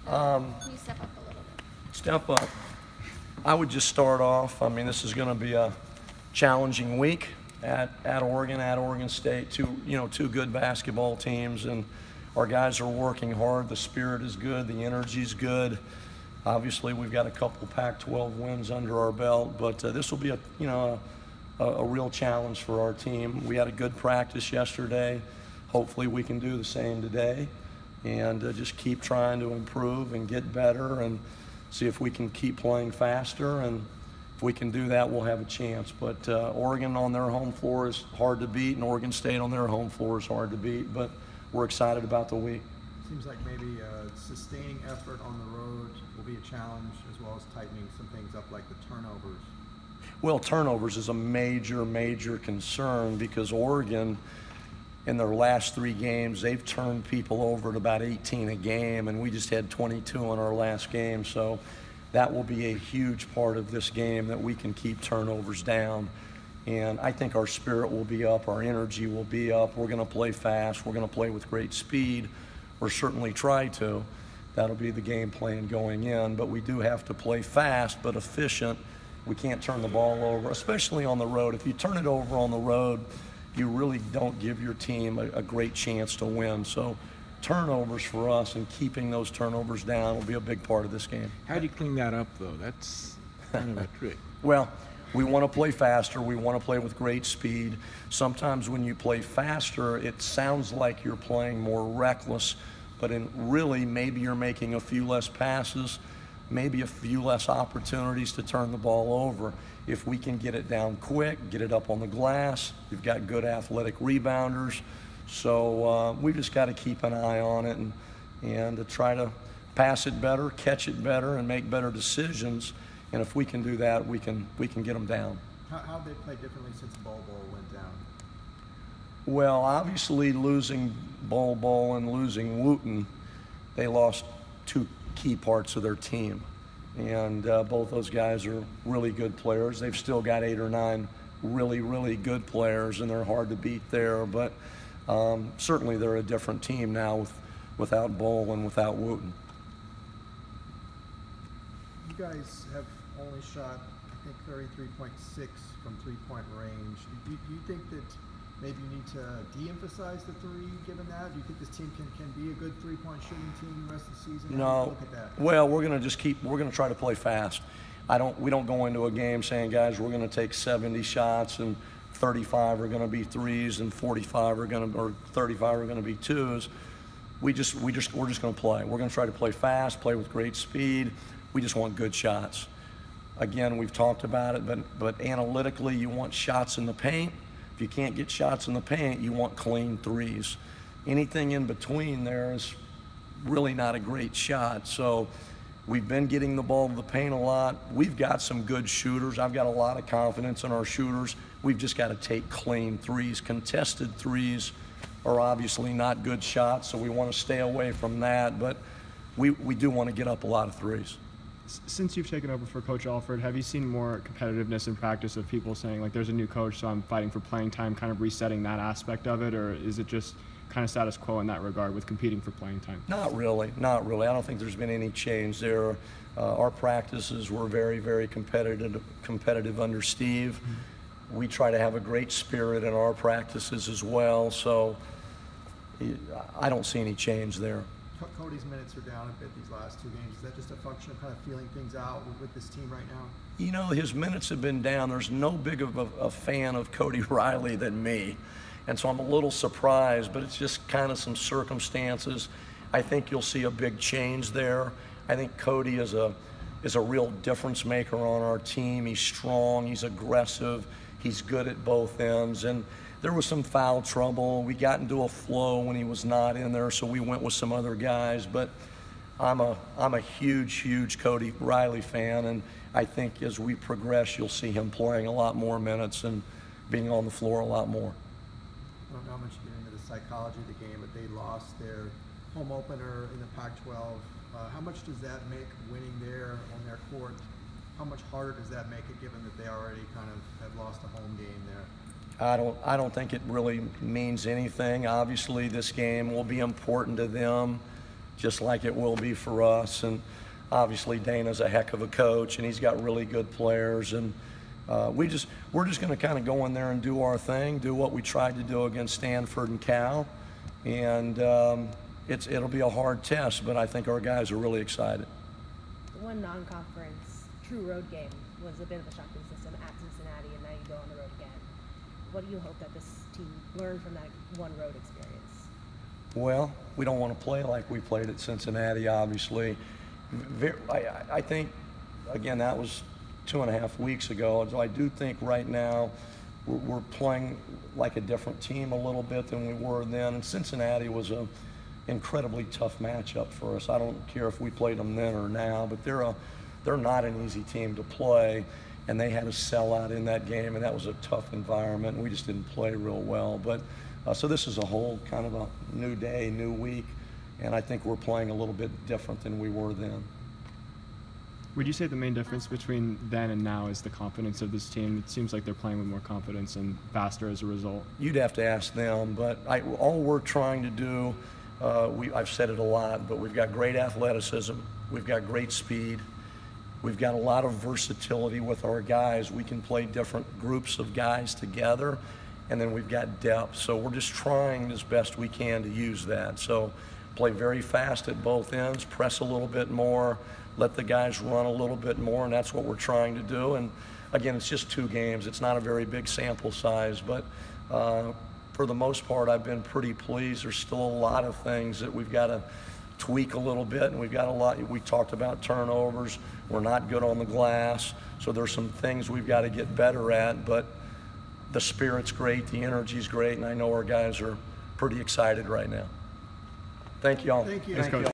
Can you step up a little bit? Step up. I would just start off. I mean, this is going to be a challenging week at Oregon State. Two good basketball teams, and our guys are working hard. The spirit is good. The energy's good. Obviously, we've got a couple Pac-12 wins under our belt, but this will be a real challenge for our team. We had a good practice yesterday. Hopefully, we can do the same today, and just keep trying to improve and get better, and see if we can keep playing faster. And if we can do that, we'll have a chance. But Oregon on their home floor is hard to beat, and Oregon State on their home floor is hard to beat. But we're excited about the week. Seems like maybe sustaining effort on the road will be a challenge, as well as tightening some things up like the turnovers. Well, turnovers is a major concern, because Oregon, in their last 3 games, they've turned people over at about 18 a game, and we just had 22 in our last game. So that will be a huge part of this game, that we can keep turnovers down. And I think our spirit will be up, our energy will be up. We're going to play fast. We're going to play with great speed, or certainly try to. That'll be the game plan going in. But we do have to play fast but efficient. We can't turn the ball over, especially on the road. If you turn it over on the road, you really don't give your team a great chance to win. So turnovers for us, and keeping those turnovers down, will be a big part of this game. How do you clean that up, though? That's kind of a trick. Well, we want to play faster. We want to play with great speed. Sometimes when you play faster, it sounds like you're playing more reckless, but really maybe you're making a few less passes, maybe a few less opportunities to turn the ball over. If we can get it down quick, get it up on the glass, we've got good athletic rebounders. So we've just got to keep an eye on it, and to try to pass it better, catch it better, and make better decisions. And if we can do that, we can get them down. How they play differently since Bol went down? Well, obviously losing Bol and losing Wooten, they lost 2 key parts of their team. And both those guys are really good players. They've still got 8 or 9 really good players, and they're hard to beat there. But certainly they're a different team now without Bol and without Wooten. You guys have only shot, I think, 33.6 from three-point range. Do you think that maybe you need to de-emphasize the three, given that? Do you think this team can be a good three-point shooting team the rest of the season? No. Look at that. Well, we're going to try to play fast. We don't go into a game saying, guys, we're going to take 70 shots and 35 are going to be threes and 35 are going to, or 35 are going to be twos. We're just going to play. We're going to try to play fast, play with great speed. We just want good shots. Again, we've talked about it, but analytically, you want shots in the paint. If you can't get shots in the paint, you want clean threes. Anything in between there is really not a great shot. So we've been getting the ball to the paint a lot. We've got some good shooters. I've got a lot of confidence in our shooters. We've just got to take clean threes. Contested threes are obviously not good shots, so we want to stay away from that. But we do want to get up a lot of threes. Since you've taken over for Coach Alford, have you seen more competitiveness in practice of people saying, like, there's a new coach, so I'm fighting for playing time, kind of resetting that aspect of it? Or is it just kind of status quo in that regard with competing for playing time? Not really. I don't think there's been any change there. Our practices were very competitive under Steve. Mm-hmm. We try to have a great spirit in our practices as well, so I don't see any change there. Cody's minutes are down a bit these last 2 games. Is that just a function of kind of feeling things out with this team right now? You know, his minutes have been down. There's no big of a fan of Cody Riley than me. And so I'm a little surprised, but it's just kind of some circumstances. I think you'll see a big change there. I think Cody is a real difference maker on our team. He's strong, he's aggressive, he's good at both ends. And there was some foul trouble. We got into a flow when he was not in there, so we went with some other guys. But I'm a huge Cody Riley fan, and I think as we progress, you'll see him playing a lot more minutes and being on the floor a lot more. I don't know how much you get into the psychology of the game, but they lost their home opener in the Pac-12. How much does that make winning there on their court? How much harder does that make it, given that they already kind of have lost a home game there? I don't think it really means anything. Obviously, this game will be important to them just like it will be for us. And obviously Dana's a heck of a coach, and he's got really good players. And we're just going to kind of go in there and do our thing, do what we tried to do against Stanford and Cal. And it'll be a hard test, but I think our guys are really excited. The one non-conference true road game was a bit of a shock to the system at Cincinnati, and now you go on the road again. What do you hope that this team learned from that one road experience? Well, we don't want to play like we played at Cincinnati, obviously. I think, again, that was 2.5 weeks ago. So I do think right now we're playing like a different team a little bit than we were then. And Cincinnati was an incredibly tough matchup for us. I don't care if we played them then or now, but they're not an easy team to play. And they had a sellout in that game, and that was a tough environment. And we just didn't play real well. But so this is a whole kind of a new day, new week, and I think we're playing a little bit different than we were then. Would you say the main difference between then and now is the confidence of this team? It seems like they're playing with more confidence and faster as a result. You'd have to ask them, but all we're trying to do, I've said it a lot, but we've got great athleticism, we've got great speed, we've got a lot of versatility with our guys. We can play different groups of guys together, and then we've got depth. So we're just trying as best we can to use that. So play very fast at both ends, press a little bit more, let the guys run a little bit more, and that's what we're trying to do. And again, it's just 2 games. It's not a very big sample size, but for the most part, I've been pretty pleased. There's still a lot of things that we've got to tweak a little bit, and we've got a lot. We talked about turnovers. We're not good on the glass, so there's some things we've got to get better at, but the spirit's great, the energy's great, and I know our guys are pretty excited right now. Thank you all. Thank you. Thanks, Coach.